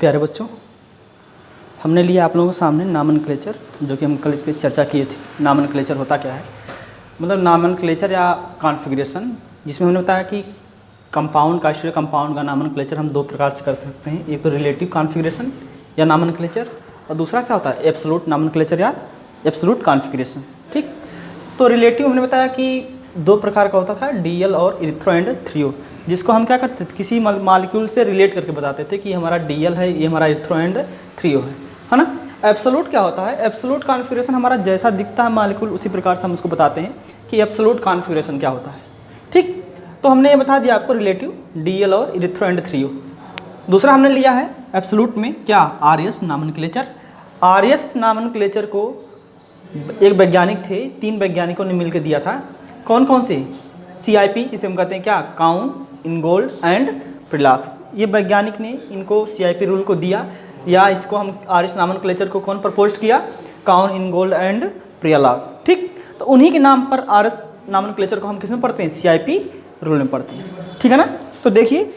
प्यारे बच्चों, हमने लिया आप लोगों के सामने नामनक्लेचर, जो कि हम कल इस पर चर्चा किए थे। नामनक्लेचर होता क्या है, मतलब नामनक्लेचर या कॉन्फ़िगरेशन, जिसमें हमने बताया कि कंपाउंड का स्टीरियो कंपाउंड का नामनक्लेचर हम दो प्रकार से कर सकते हैं। एक तो रिलेटिव कॉन्फ़िगरेशन या नामनक्लेचर, और दूसरा क्या होता है एब्सोल्यूट नामनक्लेचर या एब्सोल्यूट कॉन्फ़िगरेशन। ठीक, तो रिलेटिव हमने बताया कि दो प्रकार का होता था, डीएल और इरिथ्रो एंड थ्रियो, जिसको हम क्या करते थे किसी मॉलिक्यूल से रिलेट करके बताते थे कि हमारा डीएल है, ये हमारा इरिथ्रो एंड थ्रियो है ना। एब्सोल्यूट क्या होता है, एब्सोल्यूट कॉन्फ़िगरेशन हमारा जैसा दिखता है मॉलिक्यूल उसी प्रकार से हम उसको बताते हैं कि एब्सोल्यूट कॉन्फ़िगरेशन क्या होता है। ठीक, तो हमने ये बता दिया आपको रिलेटिव, डीएल और इरिथ्रो एंड थ्रियो। दूसरा हमने लिया है एब्सोल्यूट में क्या, आरएस नामनक्लेचर। आरएस नामनक्लेचर को एक वैज्ञानिक थे, तीन वैज्ञानिकों ने मिलकर दिया था। कौन कौन से, CIP जिसे हम कहते हैं क्या, काउन, इनगोल्ड एंड प्रिलाक्स। ये वैज्ञानिक ने इनको CIP रूल को दिया, या इसको हम आरएस नामनक्लेचर को कौन प्रपोज किया, काउन, इनगोल्ड एंड प्रिलाक। ठीक, तो उन्हीं के नाम पर आरएस नामनक्लेचर को हम किस में पढ़ते हैं, CIP रूल में पढ़ते हैं। ठीक है ना। तो देखिए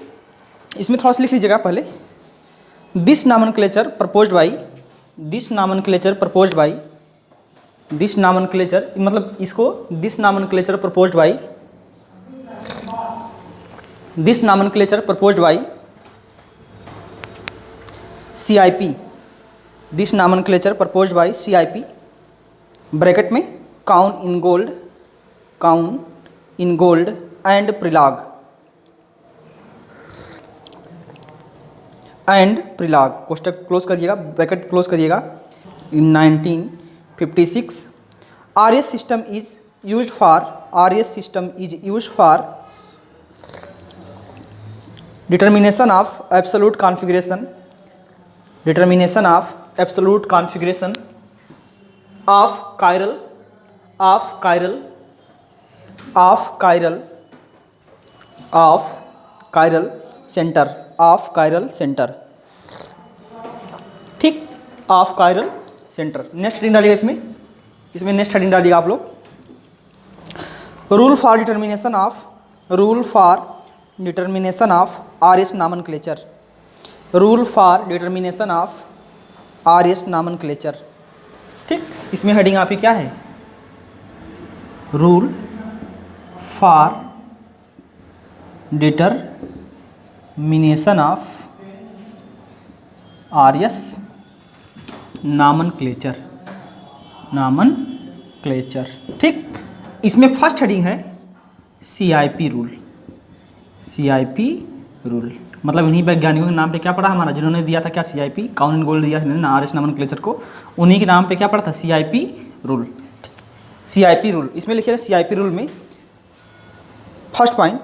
इसमें थोड़ा सा लिख लीजिएगा पहले, this nomenclature proposed by, this nomenclature proposed by, this nomenclature मतलब इसको this nomenclature proposed by, this nomenclature proposed by CIP, this nomenclature proposed by CIP, bracket में Cahn, Ingold, Cahn, Ingold and Prelog, and Prelog, कोष्टक close करिएगा, bracket close करिएगा। In 1956 RS system is used for, RS system is used for determination of absolute configuration, determination of absolute configuration of chiral, of chiral, of chiral, of chiral center, of chiral center। ठीक, of chiral center. Next heading डालिएगा इसमें next heading डालिएगा आप लोग, rule for determination of, rule for determination of RS nomenclature, rule for determination of RS nomenclature. ठीक, इसमें heading आपकी क्या है, rule for determination of RS nomenclature, nomenclature. ठीक, इसमें फर्स्ट हेडिंग है CIP रूल, CIP रूल मतलब इन्हीं वैज्ञानिकों के नाम पे क्या पढ़ा हमारा, जिन्होंने दिया था क्या CIP, काउन गोल्ड दिया ना आरएस नामनक्लेचर को, उन्हीं के नाम पे क्या पढ़ा था, CIP रूल। CIP रूल इसमें लिखिए, CIP रूल में फर्स्ट पॉइंट,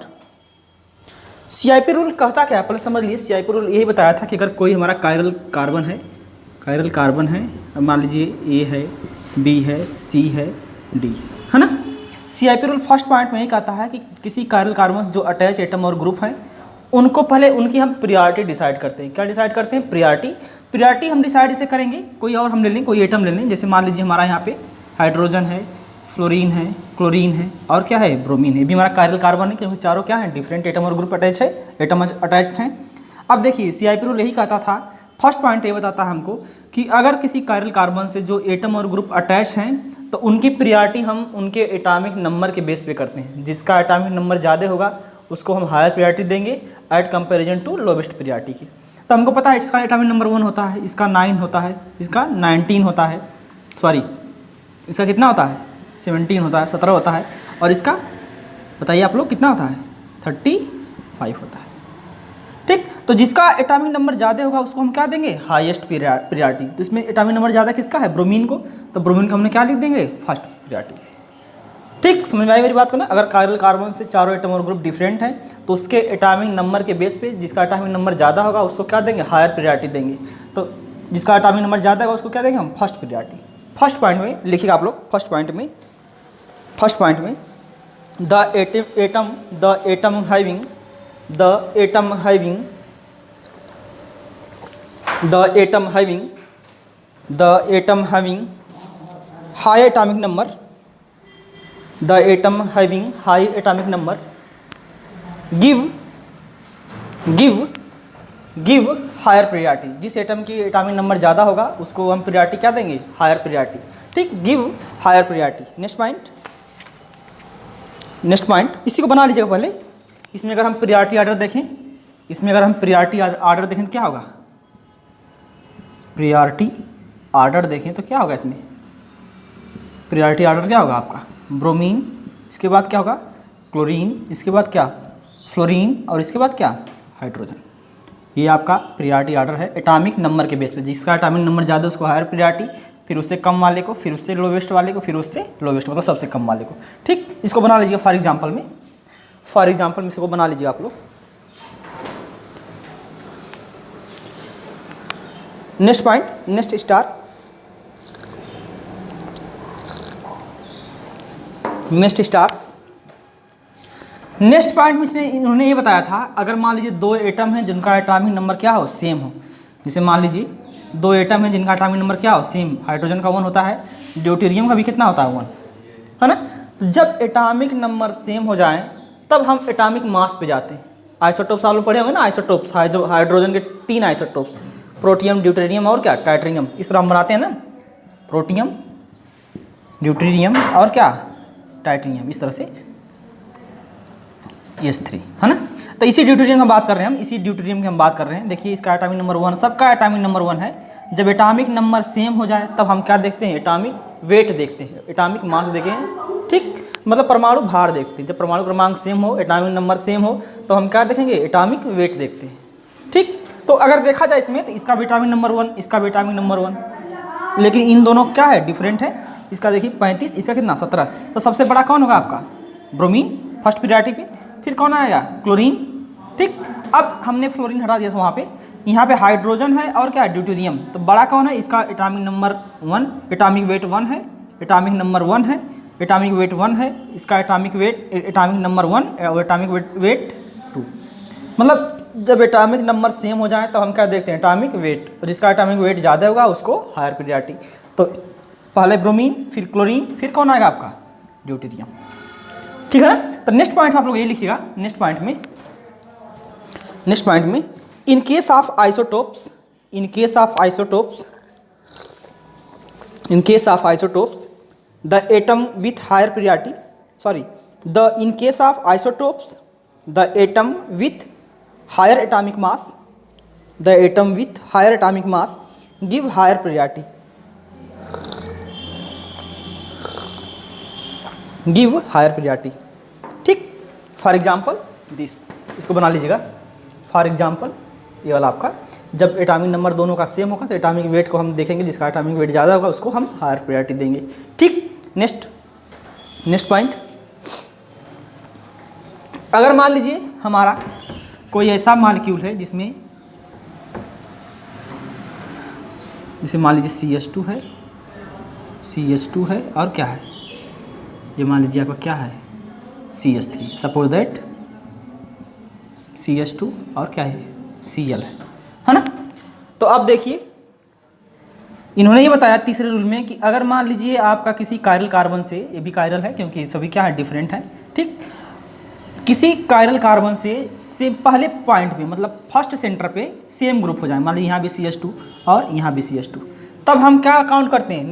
CIP रूल कहता क्या है पहले समझ लिए। CIP रूल यही बताया था कि अगर कोई हमारा कायरल कार्बन है, कायरल कार्बन है, मान लीजिए A है, B है, C है, D है ना। CIP रूल फर्स्ट पॉइंट में ये कहता है कि किसी कायरल कार्बन जो अटैच एटम और ग्रुप हैं उनको पहले उनकी हम प्रियॉरिटी डिसाइड करते हैं। क्या डिसाइड करते हैं, प्रियॉरिटी। प्रियॉरिटी हम डिसाइड इसे करेंगे, कोई और हम ले लें, कोई एटम ले लें, जैसे मान लीजिए हमारा यहाँ पे हाइड्रोजन है, फ्लोरीन है, क्लोरीन है और क्या है, ब्रोमीन है। भी हमारा कायरल कार्बन है क्योंकि चारों क्या है, डिफरेंट एटम और ग्रुप अटैच है, एटम अटैच हैं। अब देखिए CIP रूल यही कहता था, फर्स्ट पॉइंट ये बताता है हमको कि अगर किसी कायरल कार्बन से जो एटम और ग्रुप अटैच हैं तो उनकी प्रियॉरिटी हम उनके एटॉमिक नंबर के बेस पे करते हैं। जिसका एटॉमिक नंबर ज़्यादा होगा उसको हम हायर प्रियॉरिटी देंगे at comparison to lowest priority की। तो हमको पता है इसका एटॉमिक नंबर 1 होता है, इसका 9 होता है, इसका 19 होता है, सॉरी इसका कितना होता है, 17 होता है, 17 होता है, और इसका बताइए आप लोग कितना होता है, 35 होता है। ठीक, तो जिसका एटॉमिक नंबर ज़्यादा होगा उसको हम क्या देंगे, हाईएस्ट प्रियॉरिटी। तो इसमें एटॉमिक नंबर ज़्यादा किसका है, ब्रोमीन को, तो ब्रोमीन को हमने क्या लिख देंगे, फर्स्ट प्रियॉरिटी। ठीक, समझ में आई मेरी बात को ना। अगर कायरल कार्बन से चारों एटम और ग्रुप डिफरेंट हैं तो उसके एटॉमिक नंबर के बेस पे जिसका एटॉमिक नंबर ज़्यादा होगा उसको क्या देंगे, हायर प्रियॉरिटी देंगे। तो जिसका एटॉमिक नंबर ज़्यादा होगा उसको क्या देंगे हम, फर्स्ट प्रियॉरिटी। फर्स्ट पॉइंट में लिखिएगा आप लोग, फर्स्ट पॉइंट में the atom having high atomic number, the atom having high atomic number give give higher priority, जिस एटम की एटॉमिक नंबर ज़्यादा होगा उसको हम प्रियॉरिटी क्या देंगे, हायर प्रियॉरिटी। ठीक, give higher priority. Next point इसी को बना लीजिएगा पहले। इसमें अगर हम प्रियॉरिटी ऑर्डर देखें, इसमें अगर हम प्रियॉरिटी ऑर्डर देखें तो क्या होगा, प्रियॉरिटी ऑर्डर देखें तो क्या होगा, इसमें प्रियॉरिटी ऑर्डर क्या होगा आपका, ब्रोमीन, इसके बाद क्या होगा क्लोरीन, इसके बाद क्या फ्लोरीन, और इसके बाद क्या हाइड्रोजन। ये आपका प्रियॉरिटी ऑर्डर है एटॉमिक नंबर के बेस पे। जिसका एटॉमिक नंबर ज़्यादा उसको हायर प्रियॉरिटी, फिर उससे कम वाले को, फिर उससे लोवेस्ट वाले को, फिर उससे लोवेस्ट मतलब सबसे कम वाले को। ठीक, इसको बना लीजिए फॉर एग्जांपल में इसको बना लीजिए आप लोग। Next point, next star, next point में इन्होंने ये बताया था, अगर मान लीजिए दो एटम हैं जिनका एटॉमिक नंबर क्या हो, सेम हो। जैसे मान लीजिए दो एटम हैं जिनका एटॉमिक नंबर क्या हो, सेम। हाइड्रोजन का 1 होता है, ड्यूटेरियम का भी कितना होता है 1, है ना। तो जब एटॉमिक नंबर सेम हो जाएं तब हम एटॉमिक मास पे जाते हैं। आइसोटोप्स आप लोग पढ़े होंगे ना, आइसोटोप्स, हाइड्रोजन के 3 आइसोटोप्स, प्रोटियम, ड्यूटेरियम और क्या टाइटेरियम। इस तरह हम बनाते हैं ना, प्रोटियम, ड्यूटेरियम और क्या टाइटेरियम, इस तरह से S3, है ना। तो इसी ड्यूटेरियम की हम बात कर रहे हैं, देखिए इसका एटॉमिक नंबर 1, सबका एटॉमिक नंबर 1 है। जब एटॉमिक नंबर सेम हो जाए तब हम क्या देखते हैं, एटॉमिक वेट देखते हैं, एटॉमिक मास देखें। ठीक, मतलब परमाणु भार देखते हैं। जब परमाणु क्रमांक सेम हो, एटॉमिक नंबर सेम हो, तो हम क्या देखेंगे, एटॉमिक वेट देखते हैं। ठीक, तो अगर देखा जाए इसमें तो इसका भी एटॉमिक नंबर 1, इसका भी एटॉमिक नंबर 1, लेकिन इन दोनों क्या है, डिफरेंट है। इसका देखिए 35, इसका कितना 17। तो सबसे बड़ा कौन होगा आपका, ब्रोमीन फर्स्ट प्रियॉरिटी पे, फिर कौन आएगा, क्लोरीन। ठीक, अब हमने फ्लोरीन हटा दिया था वहाँ पे, यहाँ पे हाइड्रोजन है और क्या ड्यूटेरियम। तो बड़ा कौन है, इसका एटॉमिक नंबर 1, एटॉमिक वेट 1 है, एटॉमिक नंबर 1 है, एटॉमिक वेट 1 है, इसका एटॉमिक नंबर 1 और एटॉमिक वेट 2। मतलब जब एटॉमिक नंबर सेम हो जाए तो हम क्या देखते हैं, एटॉमिक वेट, और जिसका एटॉमिक वेट ज़्यादा होगा उसको हायर प्रियॉरिटी। तो पहले ब्रोमीन, फिर क्लोरीन, फिर कौन आएगा आपका, ड्यूटेरियम। ठीक है ना। तो नेक्स्ट पॉइंट में आप लोग ये लिखिएगा, नेक्स्ट पॉइंट में in case of isotopes, the atom with higher priority, in case of isotopes the atom with higher atomic mass, give higher priority, ठीक। फॉर एग्जाम्पल दिस, इसको बना लीजिएगा। फॉर एग्जाम्पल ये वाला आपका, जब एटॉमिक नंबर दोनों का सेम होगा तो एटॉमिक वेट को हम देखेंगे, जिसका एटॉमिक वेट ज़्यादा होगा उसको हम हायर प्रायोरिटी देंगे। ठीक, नेक्स्ट पॉइंट, अगर मान लीजिए हमारा कोई ऐसा मॉलिक्यूल है जिसमें, जैसे मान लीजिए CH2 है और क्या है, ये मान लीजिए आपका क्या है, CH3, सपोज दैट CH2 और क्या है, Cl है ना। तो अब देखिए इन्होंने ये बताया तीसरे रूल में कि अगर मान लीजिए आपका किसी कायरल कार्बन से, ये भी कायरल है क्योंकि सभी क्या है, डिफरेंट है। ठीक, किसी कायरल कार्बन से पहले पॉइंट पे, मतलब फर्स्ट सेंटर पे सेम ग्रुप हो जाए, मान लीजिए यहाँ भी CH2 और यहाँ भी CH2, तब हम क्या काउंट करते हैं,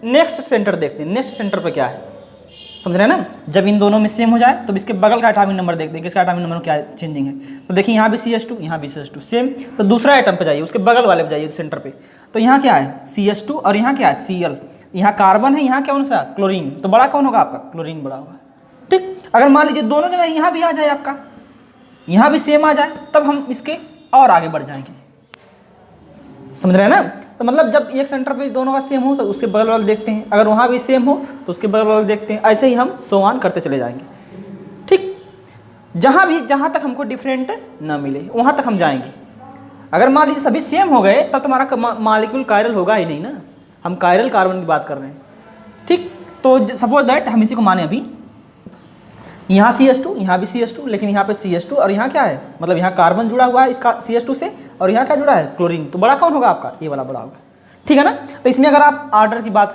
नेक्स्ट सेंटर देखते हैं, नेक्स्ट सेंटर पे क्या है, समझ रहे हैं ना। जब इन दोनों में सेम हो जाए तो इसके बगल का एटॉमिक नंबर देखते हैं, किसका एटॉमिक नंबर क्या चेंजिंग है। तो देखिए यहाँ भी CH2, यहाँ भी CH2 सेम, तो दूसरा एटम पे जाइए, उसके बगल वाले पे जाइए सेंटर पे, तो यहाँ क्या है CH2 और यहाँ क्या है Cl, यहाँ कार्बन है, यहाँ क्या कौन सा क्लोरीन, तो बड़ा कौन होगा आपका, क्लोरीन बड़ा होगा। ठीक, अगर मान लीजिए दोनों जगह यहाँ भी आ जाए, आपका यहाँ भी सेम आ जाए, तब हम इसके और आगे बढ़ जाएंगे, समझ रहे हैं ना। तो मतलब जब एक सेंटर पे दोनों का सेम हो तो उसके बगल वाले देखते हैं, अगर वहाँ भी सेम हो तो उसके बगल वाले देखते हैं, ऐसे ही हम सो ऑन करते चले जाएंगे। ठीक, जहाँ तक हमको डिफरेंट ना मिले वहाँ तक हम जाएंगे। अगर मान लीजिए सभी सेम हो गए तब तुम्हारा मॉलिक्यूल कायरल होगा ही नहीं ना, हम कायरल कार्बन की बात कर रहे हैं। ठीक, तो सपोज दैट हम इसी को माने, अभी यहाँ CH2, यहाँ भी CH2, लेकिन यहाँ पे CH2 और यहाँ क्या है, मतलब यहाँ कार्बन जुड़ा हुआ है इसका CH2 से, और यहाँ क्या जुड़ा है, क्लोरीन, तो बड़ा कौन होगा आपका, ये वाला बड़ा होगा। ठीक है ना। तो इसमें अगर आप ऑर्डर की बात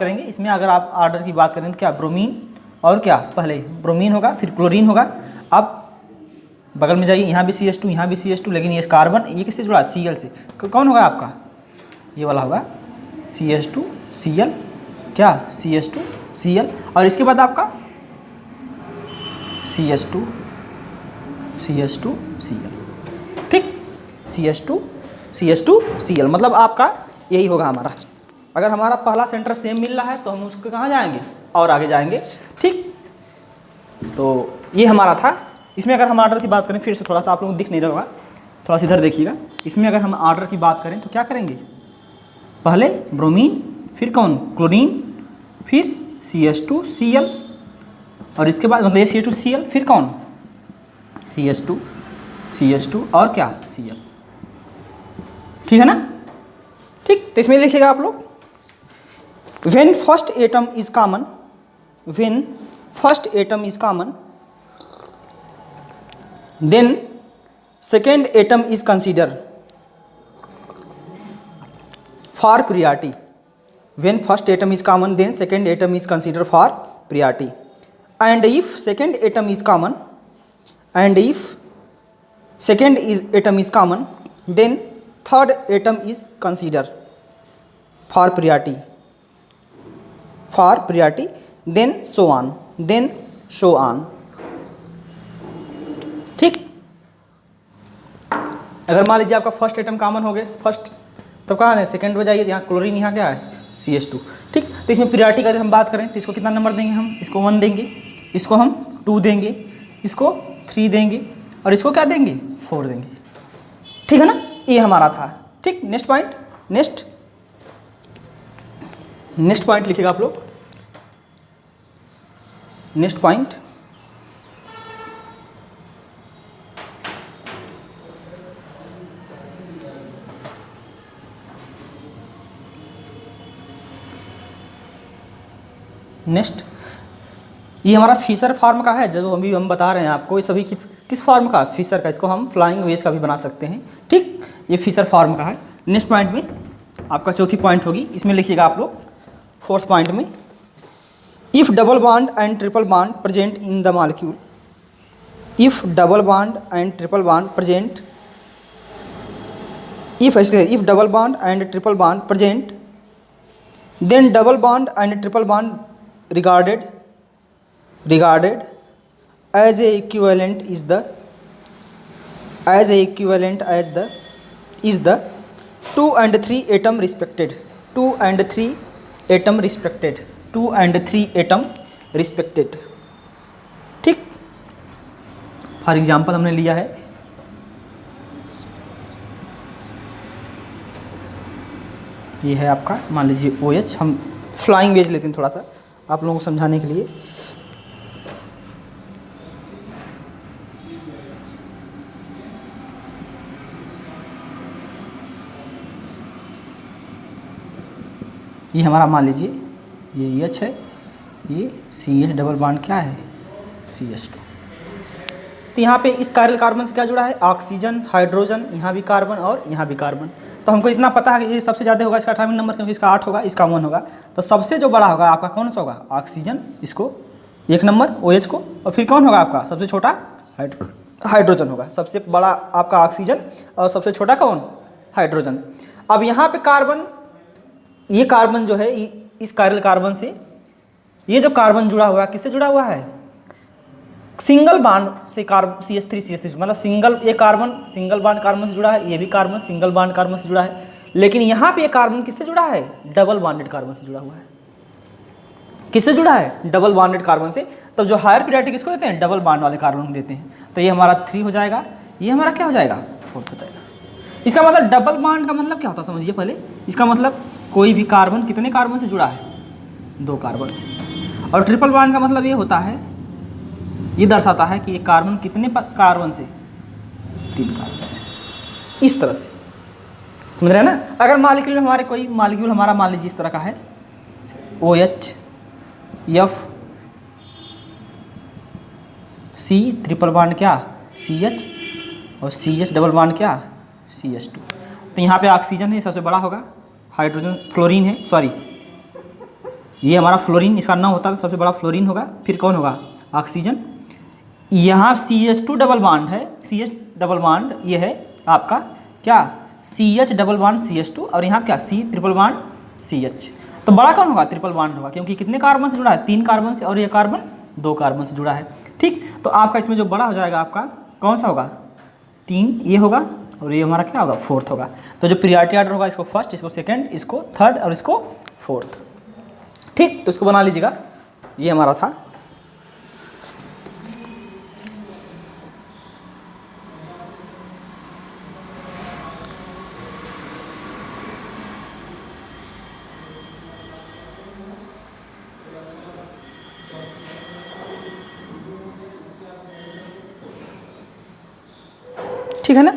करेंगे, तो क्या ब्रोमीन और क्या, पहले ब्रोमीन होगा फिर क्लोरीन होगा। अब बगल में जाइए, यहाँ भी CH2, यहाँ भी CH2, लेकिन ये कार्बन ये किससे जुड़ा है? Cl से। कौन होगा आपका? ये वाला होगा CH2 Cl, क्या CH2 Cl, और इसके बाद आपका CH2 Cl, ठीक, CH2 Cl, मतलब आपका यही होगा हमारा। अगर हमारा पहला सेंटर सेम मिल रहा है तो हम उसको कहाँ जाएंगे? और आगे जाएंगे, ठीक। तो ये हमारा था। इसमें अगर हम ऑर्डर की बात करें, फिर से थोड़ा सा आप लोगों को दिख नहीं रहा होगा, थोड़ा सा इधर देखिएगा। इसमें अगर हम ऑर्डर की बात करें तो क्या करेंगे? पहले ब्रोमीन, फिर कौन? क्लोरीन, फिर CH2 Cl, और इसके बाद मतलब CH2 Cl, फिर कौन? CH2 और क्या? Cl, ठीक है ना? ठीक, तो इसमें लिखिएगा आप लोग, when first atom is common, then second atom is considered for priority. When first atom is common, then second atom is considered for priority. And if second atom is common, then third atom is considered for priority, then so on, ठीक। अगर मान लीजिए आपका first atom common हो गए, first, तब कहाँ है? सेकंड पे जाइए, यहाँ क्लोरीन, यहाँ क्या है? CH2, ठीक। तो इसमें प्रियॉरिटी का अगर हम बात करें तो इसको कितना नंबर देंगे हम? इसको 1 देंगे, इसको हम 2 देंगे, इसको 3 देंगे, और इसको क्या देंगे? 4 देंगे, ठीक है ना? ये हमारा था, ठीक। नेक्स्ट पॉइंट, नेक्स्ट पॉइंट लिखिएगा आप लोग। नेक्स्ट पॉइंट, नेक्स्ट, ये हमारा फिशर फॉर्म का है, जो अभी हम बता रहे हैं आपको। ये सभी किस फॉर्म का? फिशर का। इसको हम फ्लाइंग वेज का भी बना सकते हैं, ठीक। ये फिशर फॉर्म का है। नेक्स्ट पॉइंट में आपका चौथी पॉइंट होगी, इसमें लिखिएगा आप लोग। फोर्थ पॉइंट में, if double bond and triple bond present in the molecule, if double bond and triple bond present, if double bond and triple bond present, then double bond and triple bond regarded as a equivalent is the 2 and 3 atom respected, 2 and 3 atom respected, ठीक। For example हमने लिया है, ये है आपका, मान लीजिए OH। हम फ्लाइंग वेज लेते हैं थोड़ा सा आप लोगों को समझाने के लिए। ये हमारा मान लीजिए ये H है, ये CH डबल बॉन्ड क्या है? CH2। तो यहाँ पे इस कायरल कार्बन से क्या जुड़ा है? ऑक्सीजन, हाइड्रोजन, यहाँ भी कार्बन और यहाँ भी कार्बन। तो हमको इतना पता है कि ये सबसे ज़्यादा होगा इसका अटॉमिक नंबर, क्योंकि इसका 8 होगा, इसका 1 होगा। तो सबसे जो बड़ा होगा आपका कौन सा होगा? ऑक्सीजन, इसको 1 नंबर OH को, और फिर कौन होगा आपका सबसे छोटा? हाइड्रोजन होगा। सबसे बड़ा आपका ऑक्सीजन और सबसे छोटा कौन? हाइड्रोजन। अब यहाँ पे कार्बन, ये कार्बन जो है इस कायरल कार्बन से, ये जो कार्बन जुड़ा हुआ है किससे जुड़ा हुआ है? सिंगल बॉन्ड से। कार्बन CH3 मतलब सिंगल, ये कार्बन सिंगल बॉन्ड कार्बन से जुड़ा है, ये भी कार्बन सिंगल बॉन्ड कार्बन से जुड़ा है। लेकिन यहाँ पे ये कार्बन किससे जुड़ा है? डबल बॉन्डेड कार्बन से जुड़ा हुआ है। किससे जुड़ा है? डबल बॉन्डेड कार्बन से। तब जो हायर प्रायोरिटी किसको देते हैं? डबल बॉन्ड वाले कार्बन को देते हैं। तो ये हमारा 3 हो जाएगा, ये हमारा क्या हो जाएगा? 4 हो जाएगा। इसका मतलब डबल बॉन्ड का मतलब क्या होता है समझिए पहले। इसका मतलब कोई भी कार्बन कितने कार्बन से जुड़ा है? 2 कार्बन से। और ट्रिपल बॉन्ड का मतलब ये होता है, ये दर्शाता है कि ये कार्बन कितने कार्बन से? 3 कार्बन से। इस तरह से समझ रहे हैं ना। अगर मॉलिक्यूल में हमारे कोई मॉलिक्यूल हमारा मान लीजिए इस तरह का है, OH F C triple bond क्या? CH, और CH डबल बॉन्ड क्या? CH2। तो यहाँ पे ऑक्सीजन है, सबसे बड़ा होगा। हाइड्रोजन, फ्लोरीन है, सॉरी ये हमारा फ्लोरीन, इसका ना होता तो सबसे बड़ा फ्लोरीन होगा। फिर कौन होगा? ऑक्सीजन। यहाँ CH2 डबल बॉन्ड है, CH डबल बॉन्ड ये है आपका क्या, CH डबल बॉन्ड CH2, और यहाँ क्या C ट्रिपल बॉन्ड CH। तो बड़ा कौन होगा, ट्रिपल बॉन्ड होगा, क्योंकि कितने कार्बन से जुड़ा है, 3 कार्बन से, और ये कार्बन 2 कार्बन से जुड़ा है। ठीक, तो आपका इसमें जो बड़ा हो जाएगा आपका कौन सा होगा, 3 ये होगा, और ये हमारा क्या होगा, 4th होगा। तो जो प्रियॉरिटी ऑर्डर होगा, इसको फर्स्ट, इसको सेकंड, इसको थर्ड, और इसको 4th। ठीक, तो इसको बना लीजिएगा, ये हमारा था। ठीक है ना।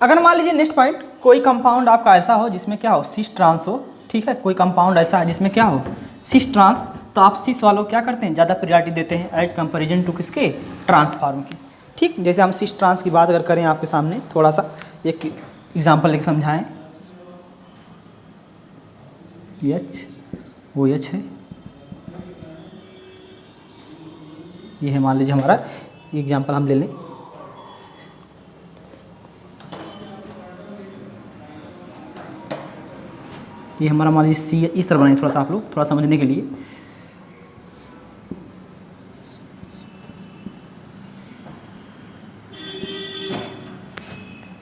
अगर मान लीजिए नेक्स्ट पॉइंट, कोई कंपाउंड आपका ऐसा हो जिसमें क्या हो, सिस ट्रांस हो। ठीक है, कोई कंपाउंड ऐसा है जिसमें क्या हो, सिस ट्रांस, तो आप सिस वालों क्या करते हैं, ज़्यादा प्रायोरिटी देते हैं एज कंपेरिजन टू किसके, ट्रांसफार्म की। ठीक, जैसे हम सिस ट्रांस की बात अगर करें आपके सामने, थोड़ा सा एक एग्जाम्पल लेके समझाएं। एच वो एच है, ये है मान लीजिए हमारा एग्जाम्पल हम ले लें। ये हमारा मान लीजिए सी, इस तरह बनाइए थोड़ा सा आप लोग, थोड़ा समझने के लिए।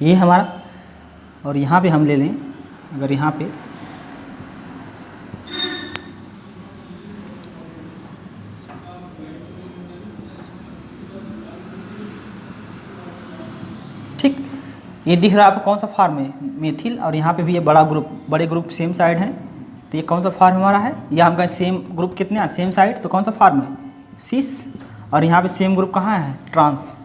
ये हमारा, और यहाँ पे हम ले लें, अगर यहाँ पे ठीक, ये दिख रहा है आपको कौन सा फार्म है, मेथिल, और यहाँ पे भी ये बड़ा ग्रुप, बड़े ग्रुप सेम साइड है, तो ये कौन सा फार्म हमारा है, ये हम कहें सेम ग्रुप कितने हैं, सेम साइड, तो कौन सा फार्म है, सिस, और यहाँ पे सेम ग्रुप कहाँ है, ट्रांस।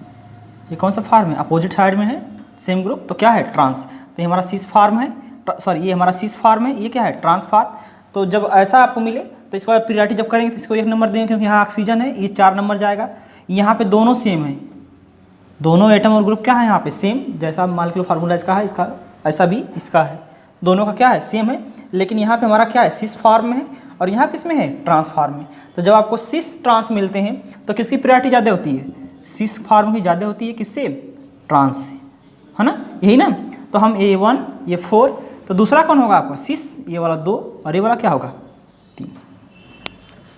ये कौन सा फार्म है, अपोजिट साइड में है सेम ग्रुप, तो क्या है, ट्रांस। तो ये हमारा सिस फार्म है, सॉरी ये हमारा सिस फार्म है, ये क्या है, ट्रांस फार्म। तो जब ऐसा आपको मिले तो इसको प्रियॉरिटी जब करेंगे तो इसको 1 नंबर देंगे, क्योंकि यहाँ ऑक्सीजन है, ये 4 नंबर जाएगा। यहाँ पे दोनों सेम है, दोनों एटम और ग्रुप क्या है यहाँ पे सेम, जैसा मॉलिक्यूलर फार्मूला इसका है, इसका ऐसा भी इसका है, दोनों का क्या है, सेम है। लेकिन यहाँ पे हमारा क्या है, सिस फॉर्म में है, और यहाँ किस में है, ट्रांस फॉर्म में। तो जब आपको सिस ट्रांस मिलते हैं तो किसकी प्रायोरिटी ज़्यादा होती है, सिस फॉर्म की ज़्यादा होती है, किससे, ट्रांस से, है ना, यही ना। तो हम A1 ये 4, तो दूसरा कौन होगा आपका, सिस, ये वाला 2, और ये वाला क्या होगा, 3।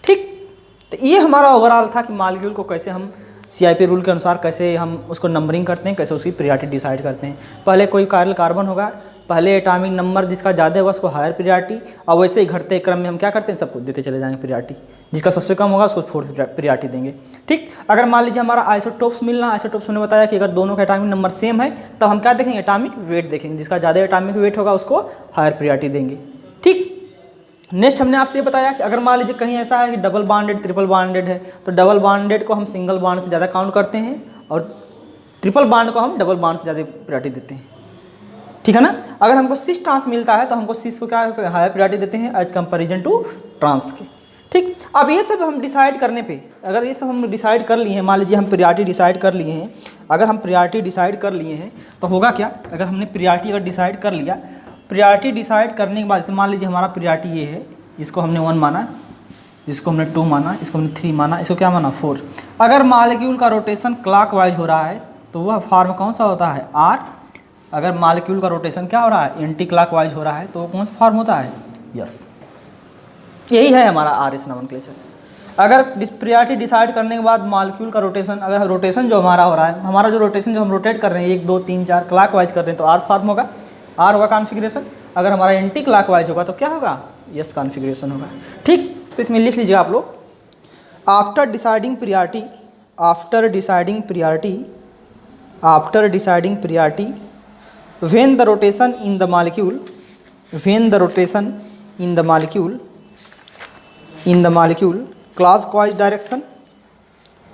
ठीक, तो ये हमारा ओवरऑल था कि मॉलिक्यूल को कैसे हम CIP रूल के अनुसार कैसे हम उसको नंबरिंग करते हैं, कैसे उसकी प्रायोरिटी डिसाइड करते हैं। पहले कोई कार्बन होगा, पहले एटॉमिक नंबर जिसका ज़्यादा होगा उसको हायर प्रायोरिटी, और वैसे ही घटते क्रम में हम क्या करते हैं, सबको देते चले जाएंगे प्रायोरिटी, जिसका सबसे कम होगा उसको 4th प्रायोरिटी देंगे। ठीक, अगर मान लीजिए हमारा आइसोटोप्स मिलना, आइसोटोप्स ने बताया कि अगर दोनों का एटॉमिक नंबर सेम है तब हम क्या देखेंगे, एटॉमिक वेट देखेंगे, जिसका ज़्यादा एटॉमिक वेट होगा उसको हायर प्रायोरिटी देंगे। ठीक, नेक्स्ट हमने आपसे ये बताया कि अगर मान लीजिए कहीं ऐसा है कि डबल बॉन्डेड ट्रिपल बॉन्डेड है, तो डबल बॉन्डेड को हम सिंगल बॉन्ड से ज़्यादा काउंट करते हैं, और ट्रिपल बॉन्ड को हम डबल बॉन्ड से ज़्यादा प्रायोरिटी देते हैं। ठीक है ना। अगर हमको सिस ट्रांस मिलता है तो हमको सिस को क्या करते हैं, हायर प्रायोरिटी देते हैं एज कंपेरिजन टू ट्रांस के। ठीक, अब ये सब हम डिसाइड करने पे, अगर ये सब हम डिसाइड कर लिए हैं, मान लीजिए हम प्रायोरिटी डिसाइड कर लिए हैं, अगर हम प्रायोरिटी डिसाइड कर लिए हैं तो होगा क्या, अगर हमने प्रायोरिटी अगर डिसाइड कर लिया, प्रायोरिटी डिसाइड करने के बाद जैसे मान लीजिए हमारा प्रायोरिटी ये है, इसको हमने 1 माना, इसको हमने 2 माना, इसको हमने 3 माना, इसको क्या माना 4। अगर मॉलिक्यूल का रोटेशन क्लॉकवाइज हो रहा है तो वह फॉर्म कौन सा होता है, R। अगर मॉलिक्यूल का रोटेशन क्या हो रहा है, एंटी क्लॉकवाइज हो रहा है, तो वो कौन सा फॉर्म होता है, यस। यही है हमारा RS नोमेनक्लेचर। अगर प्रायोरिटी डिसाइड करने के बाद मॉलिक्यूल का रोटेशन, अगर रोटेशन जो हमारा हो रहा है, हमारा जो रोटेशन जो हम रोटेट कर रहे हैं 1 2 3 4 क्लॉकवाइज कर रहे हैं, तो R फॉर्म होगा, R होगा कॉन्फिगरेशन। अगर हमारा एंटी क्लॉकवाइज होगा तो क्या होगा, यस कॉन्फिगरेशन होगा। ठीक, तो इसमें लिख लीजिए आप लोग, after deciding priority, after deciding priority, after deciding priority, when the rotation in the molecule, when the rotation in the molecule, in the molecule clockwise direction,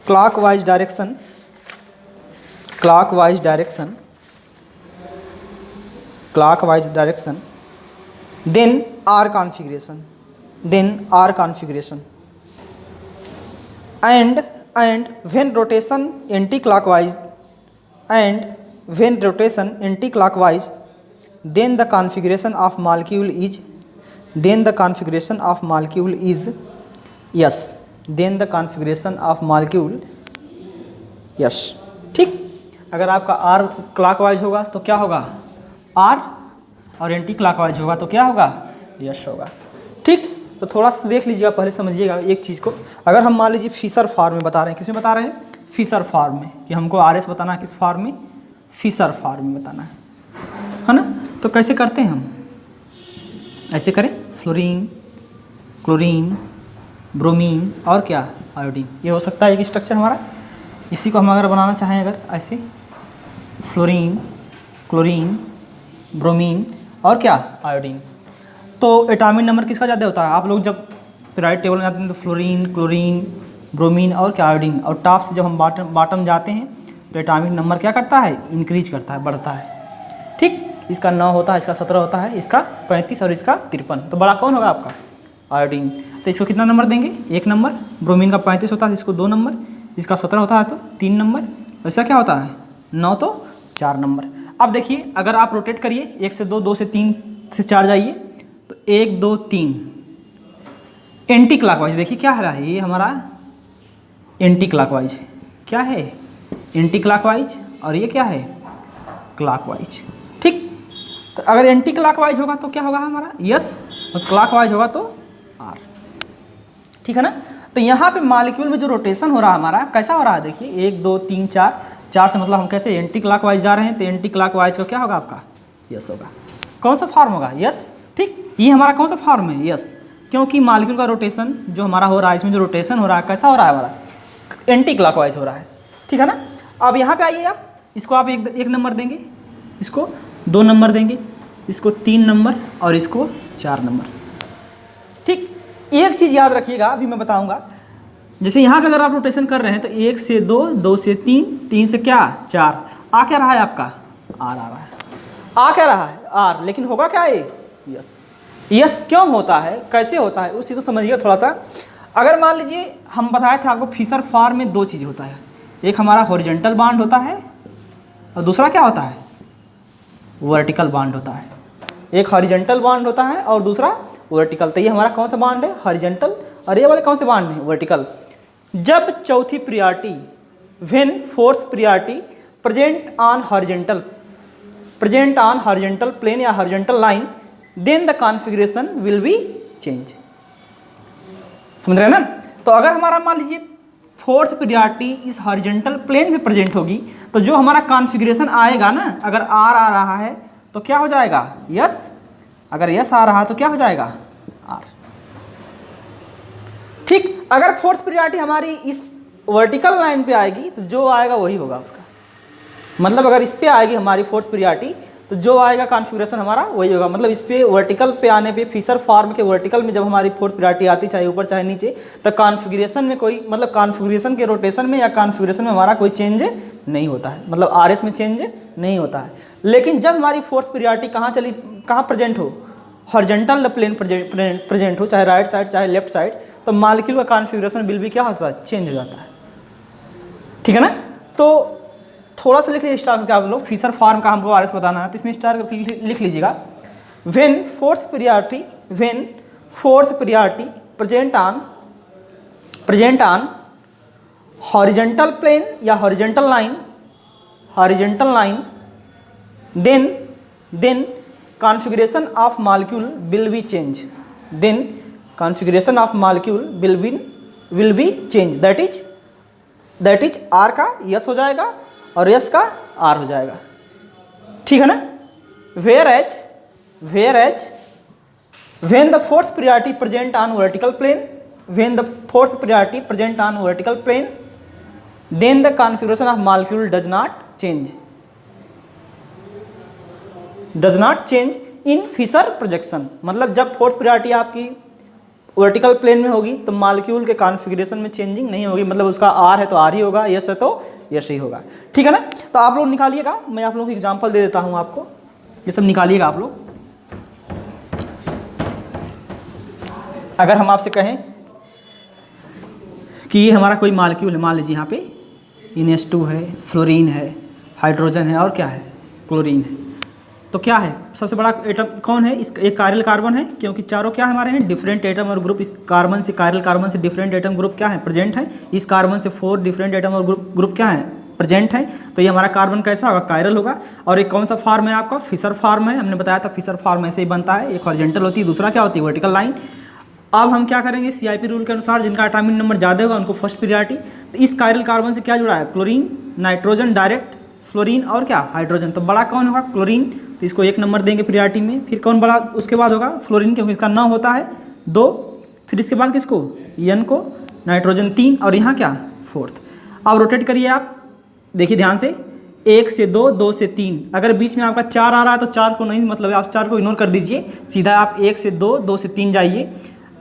clockwise direction, clockwise direction, clockwise direction, then R configuration, then R configuration, and when rotation anti-clockwise, and when rotation anti-clockwise, then the configuration of molecule is, then the configuration of molecule is, yes, then the configuration of molecule yes, ठीक। अगर आपका are clockwise होगा तो क्या होगा, are, और anti clockwise होगा तो क्या होगा, यस होगा, ठीक। तो थोड़ा सा देख लीजिएगा, पहले समझिएगा एक चीज़ को। अगर हम मान लीजिए फिशर फॉर्म में बता रहे हैं, किस में बता रहे हैं, फिशर फॉर्म में, कि हमको आर एस बताना है किस फॉर्म में, फिशर फॉर्म में बताना है ना। तो कैसे करते हैं हम, ऐसे करें, फ्लोरीन, क्लोरीन, ब्रोमीन और क्या, आयोडीन। ये हो सकता है एक स्ट्रक्चर हमारा। इसी को हम अगर बनाना चाहें, अगर ऐसे फ्लोरीन, क्लोरीन, ब्रोमीन और क्या, आयोडीन, तो एटॉमिक नंबर किसका ज़्यादा होता है। आप लोग जब पीरियोडिक टेबल में जाते हैं तो फ्लोरीन, क्लोरीन, ब्रोमीन और क्या, आयोडीन, और टॉप से जब हम बॉटम जाते हैं तो एटॉमिक नंबर क्या करता है, इंक्रीज करता है, बढ़ता है, ठीक। इसका 9 होता है, इसका 17 होता है, इसका 35 और इसका 53। तो बड़ा कौन होगा आपका, आयोडीन। तो इसको कितना नंबर देंगे, 1 नंबर। ब्रोमीन का 35 होता है, इसको 2 नंबर। इसका 17 होता है तो 3 नंबर। ऐसा क्या होता है, 9 तो 4 नंबर। अब देखिए, अगर आप रोटेट करिए, 1 से 2, 2 से 3 से 4 जाइए, तो 1 2 3 एंटी क्लॉकवाइज। देखिए क्या है रहा है, ये हमारा एंटी क्लॉकवाइज है। क्या है, एंटी क्लॉकवाइज, और ये क्या है, क्लॉकवाइज, ठीक। तो अगर एंटी क्लॉकवाइज होगा तो क्या होगा हमारा, यस, और क्लॉकवाइज होगा तो आर, ठीक है ना। तो यहाँ पे मॉलिक्यूल में जो रोटेशन हो रहा है हमारा, कैसा हो रहा है, देखिए 1 2 3 4, 4 से मतलब हम कैसे एंटी क्लॉकवाइज जा रहे हैं, तो एंटी क्लॉकवाइज का क्या होगा आपका, यस होगा। कौन सा फॉर्म होगा, यस, ठीक। ये हमारा कौन सा फॉर्म है, यस, क्योंकि मॉलिक्यूल का रोटेशन जो हमारा हो रहा है, इसमें जो रोटेशन हो रहा है कैसा हो रहा है हमारा, एंटी क्लॉकवाइज हो रहा है, ठीक है ना। अब यहाँ पे आइए आप, इसको आप एक नंबर देंगे, इसको 2 नंबर देंगे, इसको 3 नंबर और इसको 4 नंबर, ठीक। एक चीज़ याद रखिएगा, अभी मैं बताऊँगा। जैसे यहाँ पे अगर आप रोटेशन कर रहे हैं तो 1 से 2, 2 से 3, 3 से क्या, 4, आ क्या रहा है आपका, आर आ रहा है, आ क्या रहा है, आर, लेकिन होगा क्या ये, यस। यस क्यों होता है, कैसे होता है, उसी को समझिएगा थोड़ा सा। अगर मान लीजिए हम बताए थे आपको, फिशर फॉर्म में 2 चीज़ होता है, एक हमारा हॉरिजॉन्टल बॉन्ड होता है और दूसरा क्या होता है, वर्टिकल बॉन्ड होता है। एक हॉरिजॉन्टल बॉन्ड होता है और दूसरा वर्टिकल। तो ये हमारा कौन सा बॉन्ड है, हॉरिजॉन्टल, और ये वाले कौन से बॉन्ड है, वर्टिकल। जब चौथी priority, when fourth priority present on horizontal plane या horizontal line, then the configuration will be change. समझ रहे हैं ना। तो अगर हमारा मान लीजिए फोर्थ प्रियॉरिटी इस हॉरिजॉन्टल प्लेन में प्रेजेंट होगी, तो जो हमारा कॉन्फ़िगरेशन आएगा ना, अगर आर आ रहा है तो क्या हो जाएगा, यस। अगर यस आ रहा है तो क्या हो जाएगा, आर, ठीक। अगर फोर्थ प्रियॉरिटी हमारी इस वर्टिकल लाइन पे आएगी तो जो आएगा वही होगा उसका, मतलब अगर इस पे आएगी हमारी फोर्थ प्रियॉरिटी तो जो आएगा कॉन्फ़िगरेशन हमारा वही होगा। मतलब इस पे वर्टिकल पे आने पे, फिशर फॉर्म के वर्टिकल में जब हमारी फोर्थ प्रियॉरिटी आती, चाहे ऊपर चाहे नीचे, तो कॉन्फ़िगरेशन में कोई, मतलब कॉन्फ़िगरेशन के रोटेशन में या कॉन्फ़िगरेशन में हमारा कोई चेंज नहीं होता है, मतलब आरएस में चेंज नहीं होता है। लेकिन जब हमारी फोर्थ प्रियॉरिटी कहाँ प्रेजेंट हो, हॉरिजॉन्टल प्लेन प्रेजेंट हो, चाहे राइट साइड चाहे लेफ्ट साइड, तो मॉलिक्यूल का कॉन्फ़िगरेशन बिल भी क्या होता है, चेंज हो जाता है, ठीक है ना। तो थोड़ा सा लिख लीजिए स्टार करके आप लोग, फिशर फॉर्म का हमको आरएस बताना है, तो इसमें स्टार करके लिख लीजिएगा। When fourth priority present on horizontal plane या horizontal line, then configuration of molecule will be change, then configuration of molecule will be change, that is R का यस हो जाएगा और यस का आर हो जाएगा, ठीक है ना। Whereas when the fourth priority present on vertical plane, then the configuration of molecule does not change in Fischer projection. मतलब जब फोर्थ प्रियॉरिटी आपकी वर्टिकल प्लेन में होगी तो मॉलिक्यूल के कॉन्फ़िगरेशन में चेंजिंग नहीं होगी, मतलब उसका आर है तो आर ही होगा, यस है तो यस ही होगा, ठीक है ना। तो आप लोग निकालिएगा, मैं आप लोगों को एग्जांपल दे देता हूं आपको, ये सब निकालिएगा आप लोग। अगर हम आपसे कहें कि ये हमारा कोई मॉलिक्यूल है, मान लीजिए यहाँ पे NH2 है, फ्लोरीन है, हाइड्रोजन है और क्या है, क्लोरीन है, तो क्या है सबसे बड़ा एटम कौन है, इस एक कायरल कार्बन है, क्योंकि चारों क्या हमारे हैं, डिफरेंट एटम और ग्रुप। इस कायरल कार्बन से डिफरेंट एटम ग्रुप क्या है, प्रेजेंट है। इस कार्बन से 4 डिफरेंट एटम और ग्रुप क्या है, प्रेजेंट है, तो ये हमारा कार्बन कैसा होगा, कायरल होगा। और एक कौन सा फॉर्म है आपका, फिशर फॉर्म है, हमने बताया था फिशर फॉर्म ऐसे ही बनता है, एक हॉरिजॉन्टल होती है, दूसरा क्या होती है, वर्टिकल लाइन। अब हम क्या करेंगे, CIP रूल के अनुसार जिनका एटॉमिक नंबर ज़्यादा होगा उनको फर्स्ट प्रियॉरिटी। तो इस कायरल कार्बन से क्या जुड़ा है, क्लोरीन, नाइट्रोजन डायरेक्ट, फ्लोरीन और क्या, हाइड्रोजन। तो बड़ा कौन होगा, क्लोरीन, तो इसको 1 नंबर देंगे प्रियॉरिटी में। फिर कौन बड़ा उसके बाद होगा, फ्लोरीन, क्योंकि इसका 9 होता है 2। फिर इसके बाद किसको, N को, नाइट्रोजन 3 और यहाँ क्या, 4th। अब रोटेट करिए आप, देखिए ध्यान से, 1 से 2, 2 से 3। अगर बीच में आपका 4 आ रहा है तो 4 को नहीं, मतलब आप 4 को इग्नोर कर दीजिए, सीधा आप 1 से 2, 2 से 3 जाइए।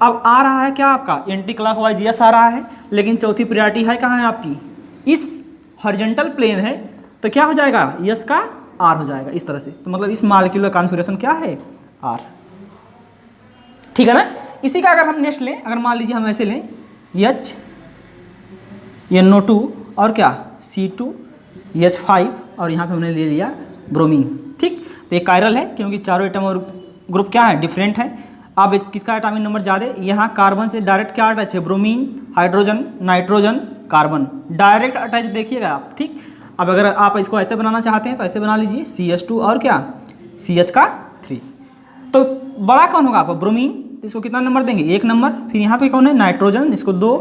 अब आ रहा है क्या आपका, एंटी क्लॉकवाइज यस आ रहा है, लेकिन चौथी प्रायोरिटी है कहाँ है आपकी, इस हॉरिजॉन्टल प्लेन है, तो क्या हो जाएगा, यस का आर हो जाएगा इस तरह से। तो मतलब इस मॉलिक्यूलर कॉन्फ़िगरेशन क्या है, आर। ठीक है ना। इसी का अगर हम नेक्स्ट लें, अगर मान लीजिए हम ऐसे लें, H NO2 और क्या, C2 H5 और यहाँ पे हमने ले लिया ब्रोमीन। ठीक, तो ये कायरल है क्योंकि चारों एटम और ग्रुप क्या है, डिफरेंट है। अब इस किसका एटॉमिक नंबर ज़्यादा, यहाँ कार्बन से डायरेक्ट क्या अटैच है, bromine, hydrogen, nitrogen, carbon, direct attach देखिएगा आप। ठीक, अब अगर आप इसको ऐसे बनाना चाहते हैं तो ऐसे बना लीजिए, CH2 और क्या, CH का 3। तो बड़ा कौन होगा आपका, ब्रोमीन, तो इसको कितना नंबर देंगे, 1 नंबर। फिर यहाँ पे कौन है, नाइट्रोजन, इसको 2,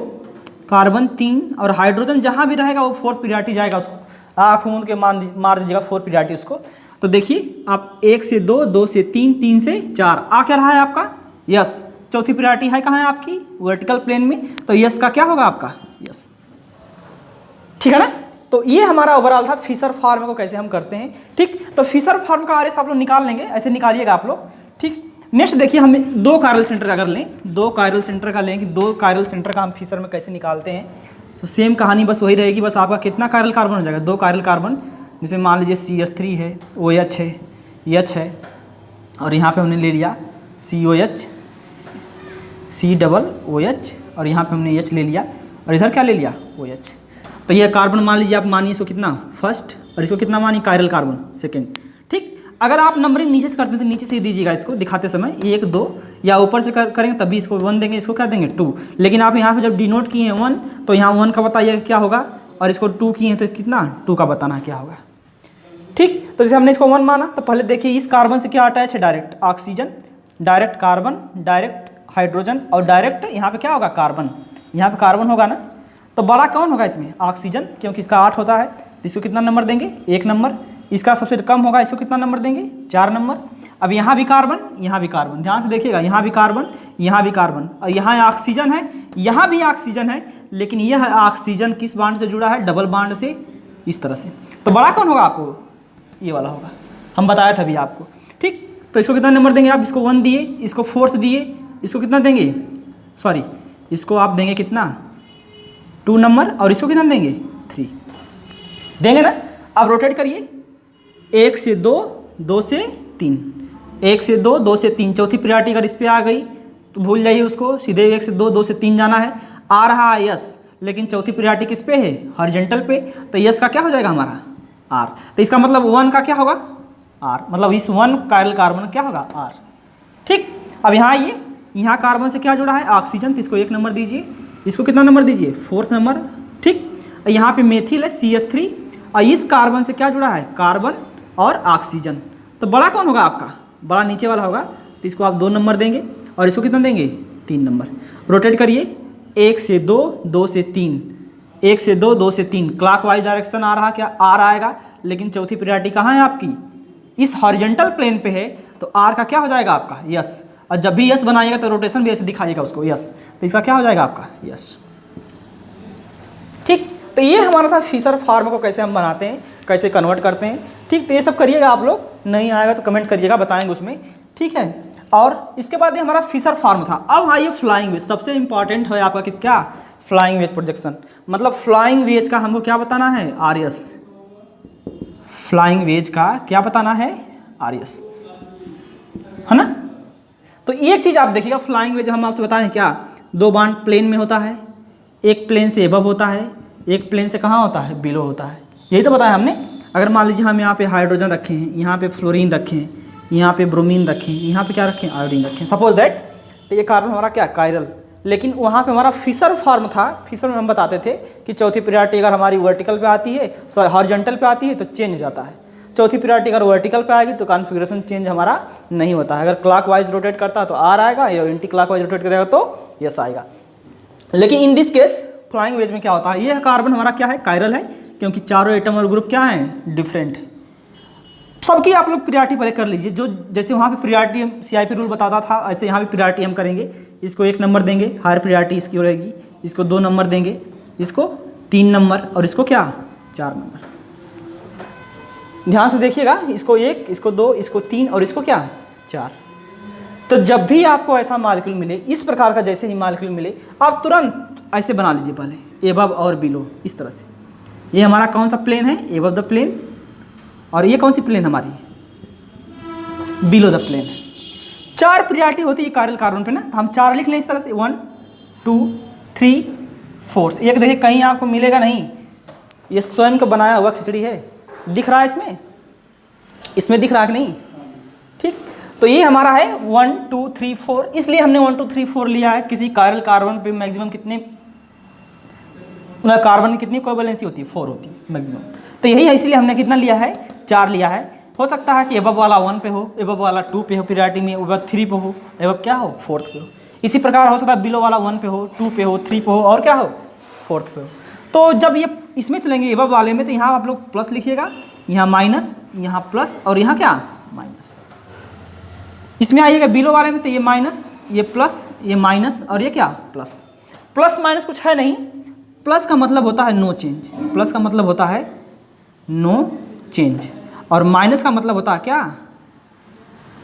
कार्बन 3 और हाइड्रोजन जहाँ भी रहेगा वो 4th प्रियॉरिटी जाएगा, उसको आँख मूंद के मार दीजिएगा 4th प्रियॉरिटी उसको। तो देखिए आप 1 से 2, 2 से 3, 3 से 4 आ क्या रहा है आपका, यस। चौथी प्रायोरिटी है कहाँ है आपकी, वर्टिकल प्लेन में, तो यस का क्या होगा आपका, यस। ठीक है ना। तो ये हमारा ओवरऑल था फिशर फॉर्म को कैसे हम करते हैं। ठीक, तो फिशर फॉर्म का RS आप लोग निकाल लेंगे, ऐसे निकालिएगा आप लोग। ठीक, नेक्स्ट देखिए, हम 2 कायरल सेंटर का अगर लें, 2 कायरल सेंटर का लें कि 2 कायरल सेंटर का हम फिशर में कैसे निकालते हैं, तो सेम कहानी बस वही रहेगी। बस आपका कितना कायरल कार्बन हो जाएगा, 2 कायरल कार्बन, जैसे मान लीजिए CH3 है, OH है, H है, और यहाँ पे हमने ले लिया COH, COOH, और यहाँ पे हमने H ले लिया, और इधर क्या ले लिया, OH। तो ये कार्बन मान लीजिए, आप मानिए इसको कितना, फर्स्ट, और इसको कितना मानिए, कायरल कार्बन सेकेंड। ठीक, अगर आप नंबरिंग नीचे से करते हैं तो नीचे से ही दीजिएगा इसको दिखाते समय, 1 2, या ऊपर से करेंगे तभी इसको 1 देंगे, इसको क्या देंगे 2। लेकिन आप यहाँ पे जब डिनोट किए हैं 1, तो यहाँ 1 का बताइएगा क्या होगा, और इसको 2 किए हैं तो कितना, 2 का बताना क्या होगा। ठीक, तो जैसे हमने इसको 1 माना, तो पहले देखिए इस कार्बन से क्या अटैच है, direct oxygen, direct carbon, direct hydrogen, और डायरेक्ट यहाँ पे क्या होगा, कार्बन, यहाँ पे कार्बन होगा ना। तो बड़ा कौन होगा इसमें, ऑक्सीजन, क्योंकि इसका 8 होता है, इसको कितना नंबर देंगे, 1 नंबर। इसका सबसे कम होगा, इसको कितना नंबर देंगे, 4 नंबर। अब यहाँ भी कार्बन, यहाँ भी कार्बन, ध्यान से देखिएगा, यहाँ भी कार्बन, यहाँ भी कार्बन, और यहाँ ऑक्सीजन है, यहाँ भी ऑक्सीजन है, लेकिन यह ऑक्सीजन किस बांड से जुड़ा है, डबल बांड से, इस तरह से। तो बड़ा कौन होगा आपको, ये वाला होगा, हम बताया था अभी आपको। ठीक, तो इसको कितना नंबर देंगे आप, इसको 1 दिए, इसको 4th दिए, इसको कितना देंगे, सॉरी इसको आप देंगे कितना, 2 नंबर, और इसको कितना देंगे, 3 देंगे ना। अब रोटेट करिए, 1 से 2, 2 से 3, 1 से 2, 2 से 3, चौथी प्रायोरिटी अगर इस पर आ गई तो भूल जाइए उसको, सीधे 1 से 2, 2 से 3 जाना है। आ रहा है यस, लेकिन चौथी प्रायोरिटी किस पे है, हॉरिजॉन्टल पे, तो यस का क्या हो जाएगा हमारा, आर। तो इसका मतलब 1 का क्या होगा, आर, मतलब इस 1 कायरल कार्बन क्या होगा, आर। ठीक, अब यहाँ आइए, यहाँ कार्बन से क्या जुड़ा है, ऑक्सीजन, तो इसको 1 नंबर दीजिए, इसको कितना नंबर दीजिए, 4th नंबर। ठीक, यहाँ पे मेथिल है CH3, और इस कार्बन से क्या जुड़ा है, कार्बन और ऑक्सीजन। तो बड़ा कौन होगा आपका, बड़ा नीचे वाला होगा, तो इसको आप 2 नंबर देंगे, और इसको कितना देंगे, 3 नंबर। रोटेट करिए, 1 से 2, 2 से 3, 1 से 2, 2 से 3, क्लॉकवाइज डायरेक्शन आ रहा, क्या आर आएगा, लेकिन चौथी प्रायोरिटी कहाँ है आपकी, इस हॉरिजॉन्टल प्लेन पे है, तो आर का क्या हो जाएगा आपका, यस। और जब भी यस बनाइएगा तो रोटेशन भी ऐसे दिखाइएगा उसको, यस, तो इसका क्या हो जाएगा आपका, यस। ठीक, तो ये हमारा था फिशर फॉर्म को कैसे हम बनाते हैं, कैसे कन्वर्ट करते हैं। ठीक, तो ये सब करिएगा आप लोग, नहीं आएगा तो कमेंट करिएगा, बताएंगे उसमें। ठीक है, और इसके बाद ये हमारा फिशर फॉर्म था। अब आइए फ्लाइंग वेज, सबसे इंपॉर्टेंट है आपका किस, क्या, फ्लाइंग वेज प्रोजेक्शन। मतलब फ्लाइंग वेज का हमको क्या बताना है, RS। फ्लाइंग वेज का क्या बताना है, RS, है ना। तो एक चीज़ आप देखिएगा, फ्लाइंग वेज हम आपसे बताएं क्या, 2 बांड प्लेन में होता है, एक प्लेन से एबव होता है, एक प्लेन से कहाँ होता है, बिलो होता है, यही तो बताया हमने। अगर मान लीजिए हम यहाँ पे हाइड्रोजन रखे हैं, यहाँ पे फ्लोरीन रखे हैं, यहाँ पे ब्रोमीन रखे हैं, यहाँ पे क्या रखें, आयोडीन रखें, सपोज दैट, तो ये कार्बन हमारा क्या, कायरल, लेकिन वहाँ पे हमारा फिशर फॉर्म था। फिशर में हम बताते थे कि चौथी प्रायोरिटी अगर हमारी वर्टिकल पे आती है, सॉरी हॉरिजॉन्टल पे आती है तो चेंज हो जाता है। चौथी प्रायोरिटी अगर वर्टिकल पे आएगी तो कॉन्फ़िगरेशन चेंज हमारा नहीं होता है। अगर क्लॉकवाइज रोटेट करता है तो आर आएगा, या एंटी क्लॉकवाइज रोटेट करेगा तो यस आएगा। लेकिन in this case flying wedge में क्या होता है, ये कार्बन हमारा क्या है, कायरल है, क्योंकि चारों एटम और ग्रुप क्या है, डिफरेंट है। सबकी आप लोग प्रायोरिटी पहले कर लीजिए। जो जैसे वहाँ पे प्रायोरिटी CIP रूल बताता था, ऐसे यहाँ भी प्रायोरिटी हम करेंगे। इसको 1 नंबर देंगे, हायर प्रायोरिटी इसकी रहेगी। इसको 2 नंबर देंगे, इसको 3 नंबर, और इसको क्या 4 नंबर। ध्यान से देखिएगा, इसको 1, इसको 2, इसको 3 और इसको क्या 4। तो जब भी आपको ऐसा मॉलिक्यूल मिले, इस प्रकार का जैसे ही मॉलिक्यूल मिले, आप तुरंत ऐसे बना लीजिए पहले, एबव और बिलो, इस तरह से। ये हमारा कौन सा प्लेन है, एबव द प्लेन, और ये कौन सी प्लेन हमारी है, बिलो द प्लेन है। 4 प्रायोरिटी होती है कायरल कार्बन पे ना, तो हम 4 लिख लें इस तरह से, 1 2 3 4। एक देखिए कहीं आपको मिलेगा नहीं, ये स्वयं का बनाया हुआ खिचड़ी है। दिख रहा है इसमें दिख रहा है कि नहीं, ठीक। तो ये हमारा है 1 2 3 4, इसलिए हमने 1 2 3 4 लिया है। किसी कायरल कार्बन पे मैक्सिमम कितने कार्बन की कितनी कोवैलेंसी होती है, 4 होती है मैक्सिमम। तो यही है, इसलिए हमने कितना लिया है, 4 लिया है। हो सकता है कि एबव वाला 1 पे हो, एबव वाला 2 पे हो प्रायोरिटी में, एबव 3 पे हो, एबव क्या हो 4th पे हो। इसी प्रकार हो सकता है बिलो वाला 1 पे हो, 2 पे हो, 3 पे हो, और क्या हो 4th पे हो। तो जब ये इसमें चलेंगे एबव वाले में, तो यहाँ आप लोग प्लस लिखिएगा, यहाँ माइनस, यहाँ प्लस, और यहाँ क्या माइनस। इसमें आइएगा बिलो वाले में, तो ये माइनस, ये प्लस, ये माइनस, और ये क्या प्लस। प्लस माइनस कुछ है नहीं, प्लस का मतलब होता है नो चेंज, प्लस का मतलब होता है नो चेंज, और माइनस का मतलब होता है क्या,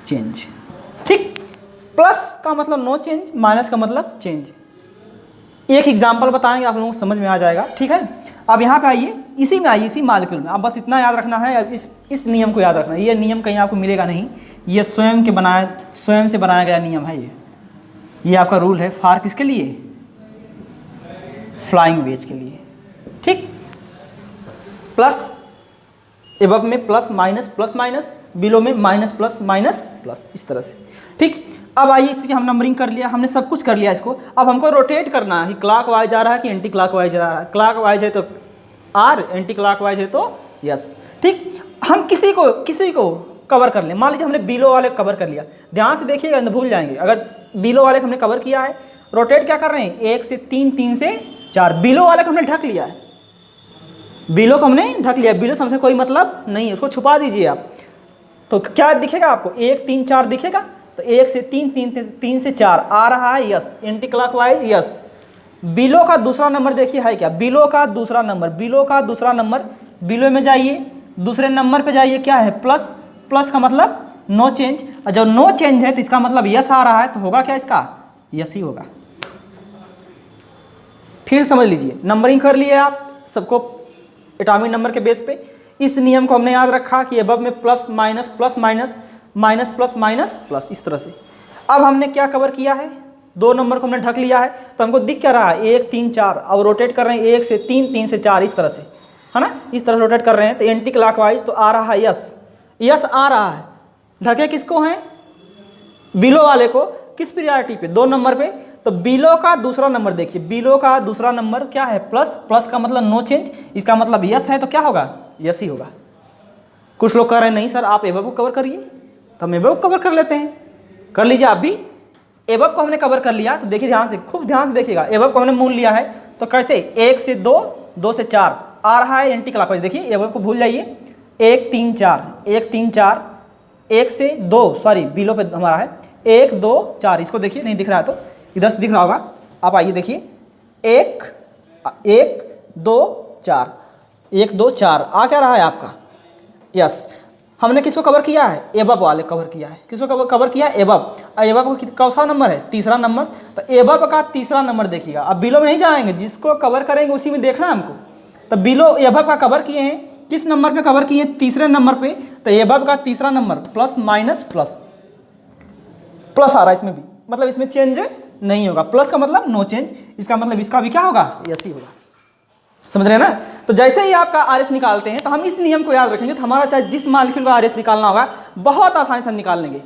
चेंज, ठीक। प्लस का मतलब नो चेंज, माइनस का मतलब चेंज। एक एग्जांपल बताएंगे, आप लोगों को समझ में आ जाएगा, ठीक है। अब यहाँ पे आइए, इसी में आइए, इसी मॉलिक्यूल में। अब बस इतना याद रखना है, अब इस नियम को याद रखना है। ये नियम कहीं आपको मिलेगा नहीं, ये स्वयं से बनाया गया नियम है। ये आपका रूल है फॉर किसके लिए, फ्लाइंग वेज के लिए, ठीक। प्लस एबव में प्लस माइनस, बिलो में माइनस प्लस, इस तरह से, ठीक। अब आइए, इसमें हम नंबरिंग कर लिया, हमने सब कुछ कर लिया इसको। अब हमको रोटेट करना है कि क्लॉक वाइज जा रहा है कि एंटी क्लॉक वाइज जा रहा है। क्लॉक वाइज है तो आर, एंटी क्लॉक वाइज है तो यस, ठीक। हम किसी को कवर कर लें। मान लीजिए हमने बिलो वाले कवर कर लिया, ध्यान से देखिएगा, भूल जाएंगे। अगर बिलो वाले हमने कवर किया है, रोटेट क्या कर रहे हैं, 1 से 3, 3 से 4। बिलो वाले को हमने ढक लिया है, बिलो को हमने ढक लिया। बिलो से हमसे कोई मतलब नहीं है, उसको छुपा दीजिए आप। तो क्या दिखेगा आपको, 1 3 4 दिखेगा। तो 1 से 3, 3 से 4 आ रहा है, yes. Anti clockwise, yes. Below का दूसरा नंबर देखिए है क्या, बिलो का दूसरा नंबर, बिलो में जाइए, दूसरे नंबर पे जाइए, क्या है प्लस, प्लस का मतलब नो चेंज। और जब नो चेंज है तो इसका मतलब यस आ रहा है, तो होगा क्या इसका, यस ही होगा। फिर समझ लीजिए, नंबरिंग कर लिए आप सबको एटॉमिक नंबर के बेस पे। इस नियम को हमने याद रखा कि अबव में plus minus plus minus, minus plus minus plus, इस तरह से। अब हमने क्या कवर किया है, 2 नंबर को हमने ढक लिया है। तो हमको दिख क्या रहा है, 1 3 4, और रोटेट कर रहे हैं 1 से 3, 3 से 4, इस तरह से, है ना, इस तरह रोटेट कर रहे हैं। तो एंटी क्लॉकवाइज तो आ रहा है यस, यस आ रहा है। ढके किसको हैं, बिलो वाले को। किस प्रायोरिटी पे, 2 नंबर पे। तो बिलो का दूसरा नंबर देखिए, बिलो का दूसरा नंबर क्या है, प्लस, प्लस का मतलब नो चेंज, इसका मतलब यस है, तो क्या होगा, यस ही होगा। कुछ लोग कह रहे हैं नहीं सर आप एबव को कवर करिए, तो हम एबव को कवर कर लेते हैं, कर लीजिए आप भी। एबव को हमने कवर कर लिया, तो देखिए ध्यान से, खूब ध्यान से देखिएगा। एबव को हमने मूल लिया है, तो कैसे, 1 से 2, 2 से 4 आ रहा है एंटी क्लॉकवाइज। देखिए एबव को भूल जाइए, 1 3 4, 1 3 4, 1 से 2, सॉरी बिलो पे हमारा है 1 2 4, इसको देखिए नहीं दिख रहा है तो इधर से दिख रहा होगा। आप आइए देखिए, 1 1 2 4, 1 2 4 आ क्या रहा है आपका, यस। हमने किसको कवर किया है, एबव वाले कवर किया है। किसको कवर किया है, एबव। एबव का कौन सा नंबर है, तीसरा नंबर। तो एबव का तीसरा नंबर देखिएगा। अब बिलो में नहीं जाएंगे, जिसको कवर करेंगे उसी में देखना है हमको। तो बिलो एबव का कवर किए हैं, किस नंबर पे कवर किए, तीसरे नंबर पे। तो एबव का तीसरा number plus minus plus, plus आ रहा है इसमें भी, मतलब इसमें चेंज नहीं होगा। प्लस का मतलब नो चेंज, इसका मतलब इसका भी क्या होगा, यस ही होगा। समझ रहे हैं ना। तो जैसे ही आपका आर एस निकालते हैं, तो हम इस नियम को याद रखेंगे, तो हमारा चाहे जिस मॉलिक्यूल का आर एस निकालना होगा बहुत आसानी से हम निकाल लेंगे।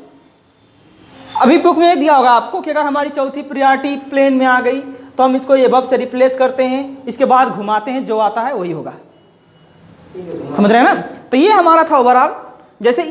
अभी बुक में दिया होगा आपको कि अगर हमारी चौथी प्रायोरिटी प्लेन में आ गई तो हम इसको एबव से रिप्लेस करते हैं, इसके बाद घुमाते हैं, जो आता है वही होगा। समझ रहे हैं ना? तो ये हमारा था ओवरऑल। जैसे